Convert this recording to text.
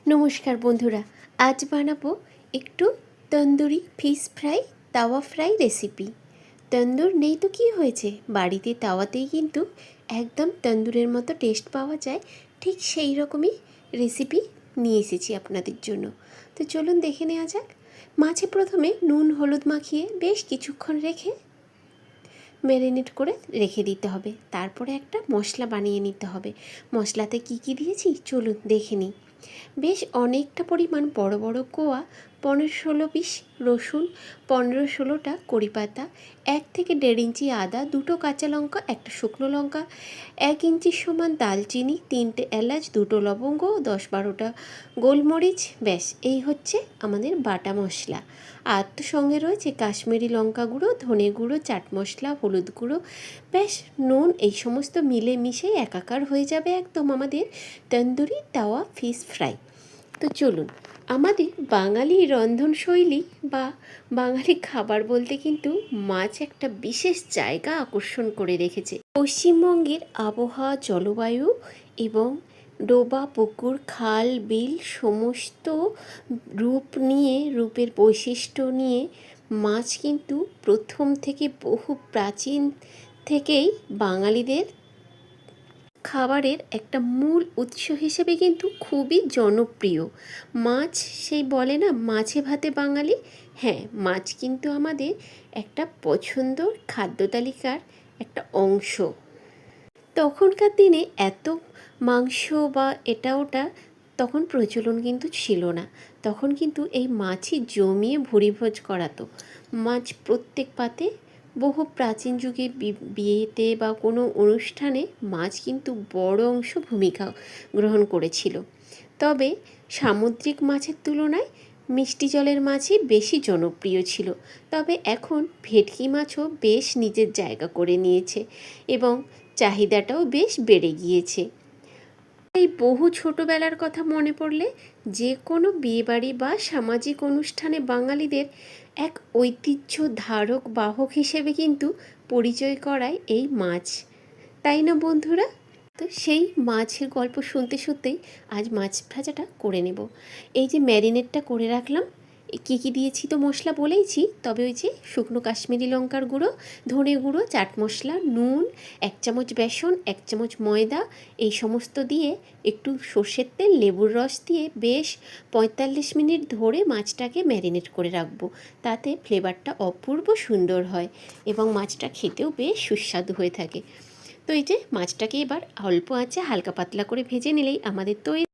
নমস্কার বন্ধুরা, আজ বানাবো একটু তন্দুরি ফিশ ফ্রাই, তাওয়া ফ্রাই রেসিপি। তন্দুর নেই তো কী হয়েছে, বাড়িতে তাওয়াতেই কিন্তু একদম তন্দুরের মতো টেস্ট পাওয়া যায়। ঠিক সেই রকমই রেসিপি নিয়ে এসেছি আপনাদের জন্য। তো চলুন দেখে নেওয়া যাক। মাছে প্রথমে নুন হলুদ মাখিয়ে বেশ কিছুক্ষণ রেখে ম্যারিনেট করে রেখে দিতে হবে। তারপরে একটা মশলা বানিয়ে নিতে হবে। মশলাতে কি কি দিয়েছি চলুন দেখে নিই। বেশ অনেকটা পরিমাণ বড় বড় কোয়া, 15-16 পিস রসুন, 15-16টা কড়ি পাতা, 1 থেকে 1.5 ইঞ্চি আদা, 2টো কাঁচা লঙ্কা, একটা শুকনো লঙ্কা, 1 ইঞ্চি সমান দালচিনি, 3টে এলাচ, 2টো লবঙ্গ, 10-12টা গোলমরিচ। ব্যাস এই হচ্ছে আমাদের বাটা মশলা। আর তো সঙ্গে রয়েছে কাশ্মীরি লঙ্কা গুঁড়ো, ধনে গুঁড়ো, চাট মশলা, হলুদ গুঁড়ো, ব্যাস নুন। এই সমস্ত মিলে মিশে একাকার হয়ে যাবে একদম আমাদের তন্দুরি তাওয়া ফিশ ফ্রাই। তো চলুন, আমাদের বাঙালি রন্ধনশৈলী বা বাঙালি খাবার বলতে কিন্তু মাছ একটা বিশেষ জায়গা আকর্ষণ করে রেখেছে। পশ্চিমবঙ্গের আবহাওয়া, জলবায়ু এবং ডোবা, পুকুর, খাল, বিল সমস্ত রূপের বৈশিষ্ট্য নিয়ে মাছ কিন্তু প্রথম থেকে বহু প্রাচীন থেকেই বাঙালিদের খাবারের একটা মূল উৎস হিসেবে কিন্তু খুবই জনপ্রিয়। মাছ, সেই বলে না মাছে ভাতে বাঙালি। হ্যাঁ, মাছ কিন্তু আমাদের একটা পছন্দর খাদ্য তালিকার একটা অংশ। তখনকার দিনে এত মাংস বা এটা ওটা তখন প্রচলন কিন্তু ছিল না। তখন কিন্তু এই মাছই জমিয়ে ভুরিভোজ করাতো। মাছ প্রত্যেক পাতে, বহু প্রাচীন যুগে বিয়েতে বা কোনো অনুষ্ঠানে মাছ কিন্তু বড় অংশ ভূমিকা গ্রহণ করেছিল। তবে সামুদ্রিক মাছের তুলনায় মিষ্টি জলের মাছই বেশি জনপ্রিয় ছিল। তবে এখন ভেটকি মাছও বেশ নিজের জায়গা করে নিয়েছে এবং চাহিদাটাও বেশ বেড়ে গিয়েছে। এই বহু ছোটোবেলার কথা মনে পড়লে যে কোনো বিয়েবাড়ি বা সামাজিক অনুষ্ঠানে বাঙালিদের এক ঐতিহ্য ধারক বাহক হিসেবে কিন্তু পরিচয় করায় এই মাছ, তাই না বন্ধুরা? তো সেই মাছের গল্প শুনতে শুনতেই আজ মাছ ভাজাটা করে নেব। এই যে ম্যারিনেটটা করে রাখলাম, কী কী দিয়েছি তো মশলা বলেইছি, তবে ওই যে শুকনো কাশ্মীরি লঙ্কার গুঁড়ো, ধনে গুঁড়ো, চাট মশলা, নুন, 1 চামচ বেসন, 1 চামচ ময়দা, এই সমস্ত দিয়ে একটু সর্ষের তেল, লেবুর রস দিয়ে বেশ 45 মিনিট ধরে মাছটাকে ম্যারিনেট করে রাখবো। তাতে ফ্লেভারটা অপূর্ব সুন্দর হয় এবং মাছটা খেতেও বেশ সুস্বাদু হয়ে থাকে। তো এই যে মাছটাকে এবার অল্প আঁচে হালকা পাতলা করে ভেজে নিলেই আমাদের তৈরি।